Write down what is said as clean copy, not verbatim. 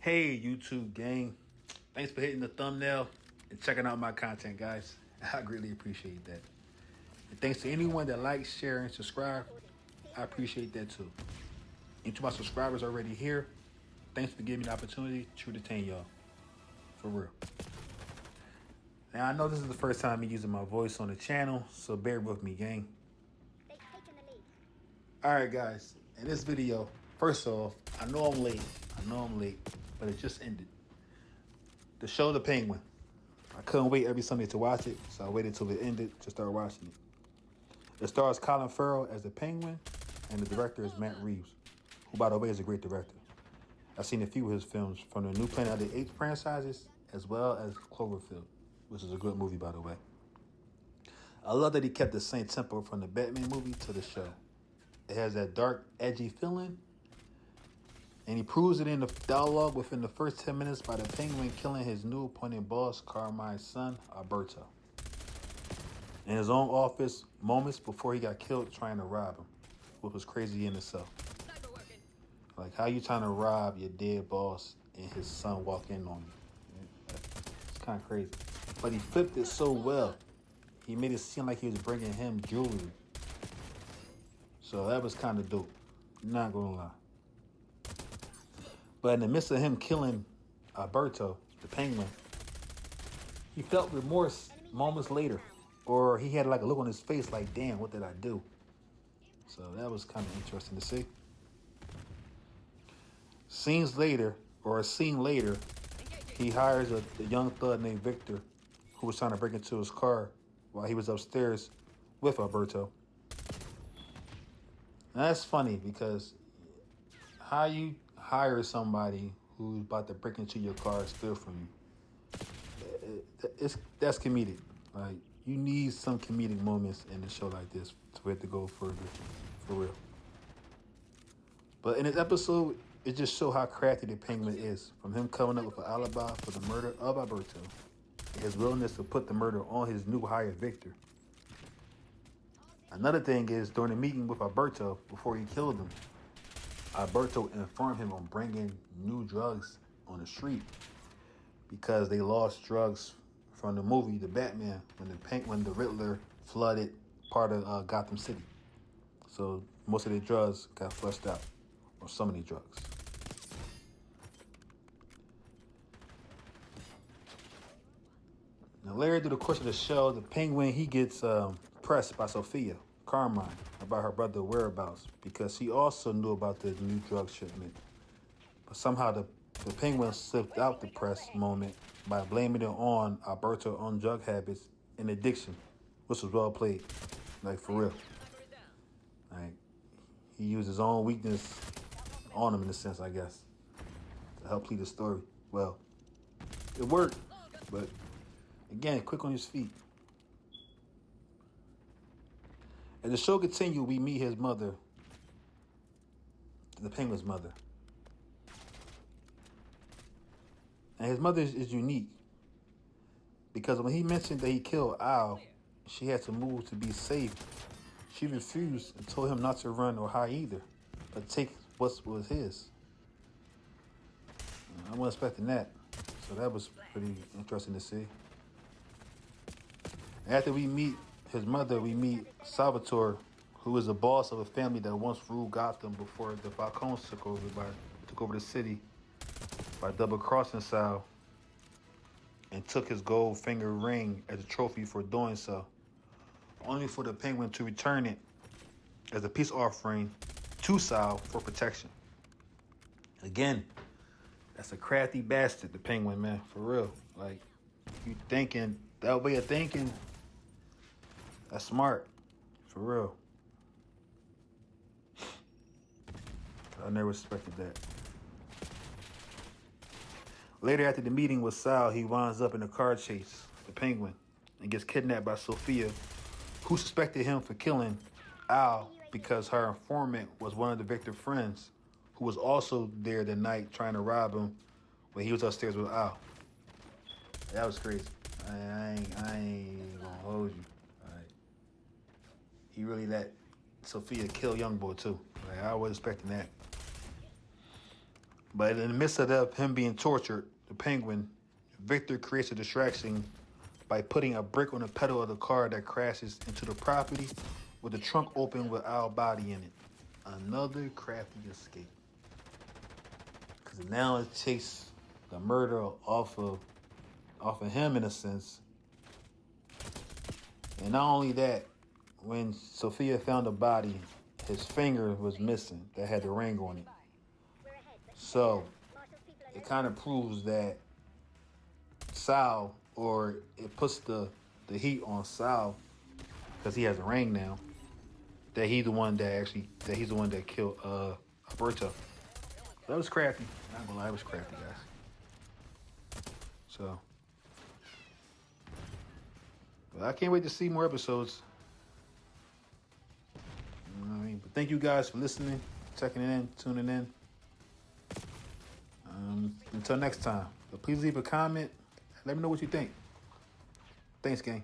Hey, YouTube gang. Thanks for hitting the thumbnail and checking out my content, guys. I greatly appreciate that. And thanks to anyone that likes, share, and subscribe. I appreciate that too. And to my subscribers already here, thanks for giving me the opportunity to entertain y'all. For real. Now, I know this is the first time me using my voice on the channel, so bear with me, gang. Alright, guys. In this video, first off, I know I'm late, but it just ended. The show The Penguin. I couldn't wait every Sunday to watch it, so I waited till it ended to start watching it. It stars Colin Farrell as the Penguin, and the director is Matt Reeves, who, by the way, is a great director. I've seen a few of his films from the new Planet of the Apes franchises, as well as Cloverfield, which is a good movie, by the way. I love that he kept the same tempo from the Batman movie to the show. It has that dark, edgy feeling, and he proves it in the dialogue within the first 10 minutes by the Penguin killing his new appointed boss, Carmine's son, Alberto, in his own office moments before he got killed trying to rob him, which was crazy in itself. Like, how you trying to rob your dead boss and his son walk in on you? It's kind of crazy. But he flipped it so well. He made it seem like he was bringing him jewelry. So that was kind of dope. Not gonna lie. But in the midst of him killing Alberto, the Penguin, he felt remorse moments later. Or he had like a look on his face like, damn, what did I do? So that was kind of interesting to see. A scene later, he hires a young thug named Victor who was trying to break into his car while he was upstairs with Alberto. And that's funny because how you hire somebody who's about to break into your car and steal from you, that's comedic. Like, you need some comedic moments in a show like this to have to go further, for real. But in this episode, it just shows how crafty the Penguin is, from him coming up with an alibi for the murder of Alberto, and his willingness to put the murder on his new hire, Victor. Another thing is, during the meeting with Alberto, before he killed him, Alberto informed him on bringing new drugs on the street because they lost drugs from the movie The Batman when the Riddler flooded part of Gotham City. So most of the drugs got flushed out, or some of the drugs. Now later through the course of the show, the Penguin, he gets pressed by Sophia Carmine about her brother's whereabouts because she also knew about the new drug shipment. But somehow the Penguin slipped out the press moment by blaming it on Alberto's own drug habits and addiction, which was well played, like for real. Like, he used his own weakness on him in a sense, I guess, to help lead the story. Well, it worked, but again, quick on his feet. As the show continues, we meet his mother, the Penguin's mother. And his mother is unique because when he mentioned that he killed Al, she had to move to be safe. She refused and told him not to run or hide either, but take what was his. I wasn't expecting that, so that was pretty interesting to see. After we meet his mother, we meet Salvatore, who is the boss of a family that once ruled Gotham before the Falcones took over the city by double-crossing Sal and took his gold finger ring as a trophy for doing so, only for the Penguin to return it as a peace offering to Sal for protection. Again, that's a crafty bastard, the Penguin, man, for real. Like, you thinking, that way of thinking, that's smart, for real. I never expected that. Later, after the meeting with Sal, he winds up in a car chase, the Penguin, and gets kidnapped by Sophia, who suspected him for killing Al because her informant was one of the Victor friends who was also there that night trying to rob him when he was upstairs with Al. That was crazy. I ain't gonna hold you. He really let Sophia kill Young Boy too. Like, I was expecting that. But in the midst of him being tortured, the Penguin, Victor creates a distraction by putting a brick on the pedal of the car that crashes into the property with the trunk open with Al's body in it. Another crafty escape. Because now it takes the murder off of him in a sense. And not only that, when Sophia found the body, his finger was missing that had the ring on it. So it kind of proves that Sal, or it puts the heat on Sal because he has a ring now, that he's the one that killed Alberto. That was crafty. I'm not gonna lie, it was crafty, guys. So, but I can't wait to see more episodes. You know what I mean? But thank you guys for listening, checking in, tuning in. Until next time. But please leave a comment. Let me know what you think. Thanks, gang.